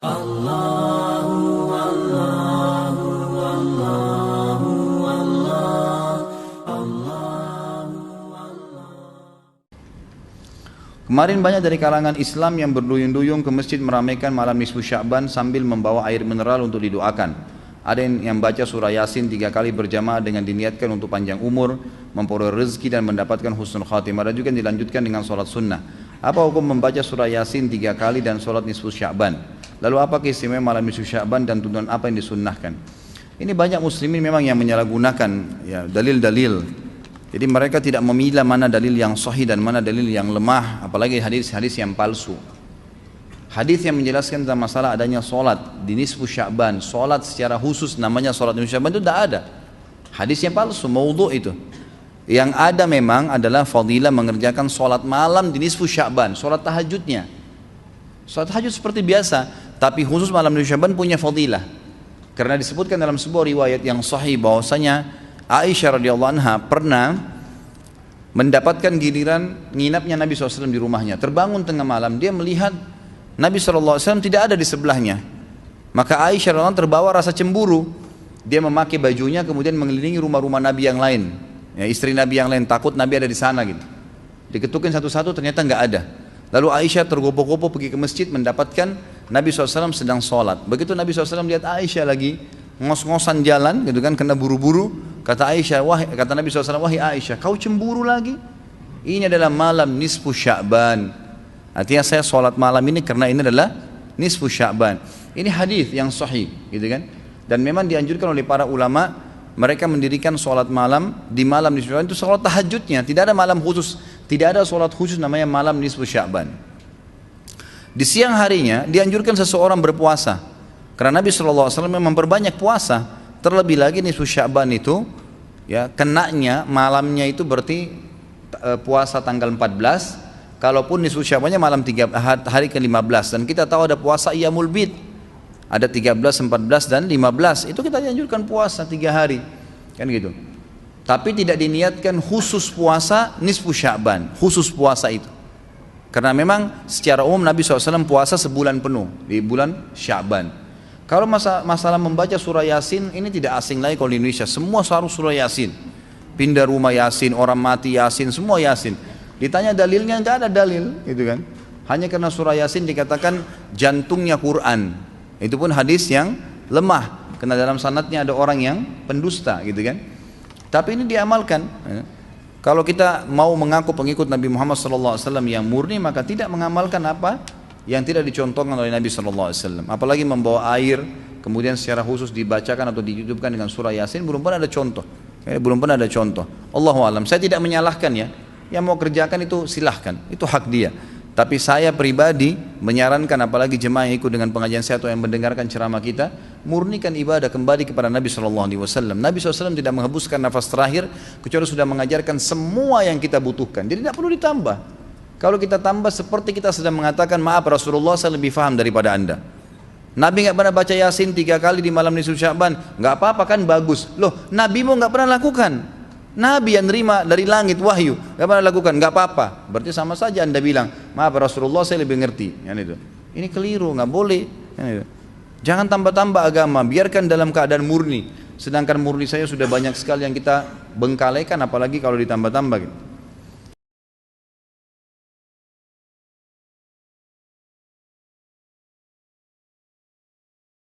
Allahu Allahu Allahu Kemarin banyak dari kalangan Islam yang berduyun-duyun ke masjid meramaikan malam nisfu Sya'ban sambil membawa air mineral untuk didoakan. Ada yang baca surah Yasin 3 kali berjamaah dengan diniatkan untuk panjang umur, memperoleh rezeki dan mendapatkan husnul khatimah. Ada juga yang dilanjutkan dengan sholat sunnah. Apa hukum membaca surah Yasin 3 kali dan sholat nisfu Sya'ban? Lalu apa keistimewaan malam nisfu Sya'ban dan tuntunan apa yang disunnahkan? Ini banyak muslimin memang yang menyalahgunakan ya, dalil-dalil. Jadi mereka tidak memilah mana dalil yang sahih dan mana dalil yang lemah, apalagi hadis-hadis yang palsu. Hadis yang menjelaskan tentang masalah adanya solat di nisfu Sya'ban, solat secara khusus namanya solat nisfu Sya'ban itu tidak ada. Hadisnya palsu, maudhu' itu. Yang ada memang adalah fadilah mengerjakan solat malam di nisfu Sya'ban, solat tahajudnya. Solat tahajud seperti biasa, tapi khusus malam nisfu Sya'ban punya fadilah. Karena disebutkan dalam sebuah riwayat yang sahih bahwasanya Aisyah radhiyallahu anha pernah mendapatkan giliran nginapnya Nabi SAW di rumahnya. Terbangun tengah malam, dia melihat Nabi SAW tidak ada di sebelahnya. Maka Aisyah radhiyallahu anha terbawa rasa cemburu. Dia memakai bajunya kemudian mengelilingi rumah-rumah Nabi yang lain, ya, istri Nabi yang lain, takut Nabi ada di sana gitu. Diketukin satu-satu, ternyata nggak ada. Lalu Aisyah tergopoh-gopoh pergi ke masjid mendapatkan Nabi SAW sedang sholat. Begitu Nabi SAW lihat Aisyah lagi ngos-ngosan jalan gitu kan, kena buru-buru, kata Nabi SAW, wahai Aisyah, kau cemburu lagi? Ini adalah malam nisfu Sya'ban. Artinya saya sholat malam ini karena ini adalah nisfu Sya'ban. Ini hadis yang sahih gitu kan. Dan memang dianjurkan oleh para ulama, mereka mendirikan sholat malam di malam nisfu Sya'ban itu sholat tahajudnya. Tidak ada malam khusus, tidak ada sholat khusus namanya malam nisfu Sya'ban. Di siang harinya dianjurkan seseorang berpuasa. Karena Nabi SAW memperbanyak puasa, terlebih lagi nisfu Sya'ban itu, ya, kenanya malamnya itu berarti puasa tanggal 14, kalaupun nisfu Sya'bannya malam hari ke-15, dan kita tahu ada puasa Iyamul Bid, ada 13, 14 dan 15, itu kita anjurkan puasa 3 hari, kan gitu. Tapi tidak diniatkan khusus puasa nisfu Sya'ban, khusus puasa itu. Karena memang secara umum Nabi SAW puasa sebulan penuh di bulan Sya'ban. Kalau masalah membaca surah Yasin, ini tidak asing lagi kalau di Indonesia. Semua harus surah Yasin. Pindah rumah Yasin, orang mati Yasin, semua Yasin. Ditanya dalilnya, nggak ada dalil, gitu kan. Hanya karena surah Yasin dikatakan jantungnya Quran. Itu pun hadis yang lemah, karena dalam sanadnya ada orang yang pendusta, gitu kan. Tapi ini diamalkan. Kalau kita mau mengaku pengikut Nabi Muhammad SAW yang murni, maka tidak mengamalkan apa yang tidak dicontohkan oleh Nabi SAW. Apalagi membawa air kemudian secara khusus dibacakan atau ditutupkan dengan surah Yasin, belum pernah ada contoh. Belum pernah ada contoh. Allahu a'lam. Saya tidak menyalahkan ya, yang mau kerjakan itu silahkan, itu hak dia. Tapi saya pribadi menyarankan, apalagi jemaah yang ikut dengan pengajian saya atau yang mendengarkan ceramah kita, murnikan ibadah kembali kepada Nabi SAW. Nabi SAW tidak menghembuskan nafas terakhir kecuali sudah mengajarkan semua yang kita butuhkan. Jadi tidak perlu ditambah. Kalau kita tambah seperti kita sedang mengatakan, maaf Rasulullah, saya lebih faham daripada anda. Nabi nggak pernah baca Yasin 3 kali di malam nisfu Sya'ban, nggak apa-apa kan, bagus. Loh, Nabi mau nggak pernah lakukan. Nabi yang nerima dari langit wahyu nggak pernah lakukan, nggak apa-apa. Berarti sama saja anda bilang, maaf Rasulullah, saya lebih ngerti. Ini keliru, nggak boleh. Jangan tambah-tambah agama, biarkan dalam keadaan murni. Sedangkan murni saya sudah banyak sekali yang kita bengkalaikan, apalagi kalau ditambah-tambah gitu.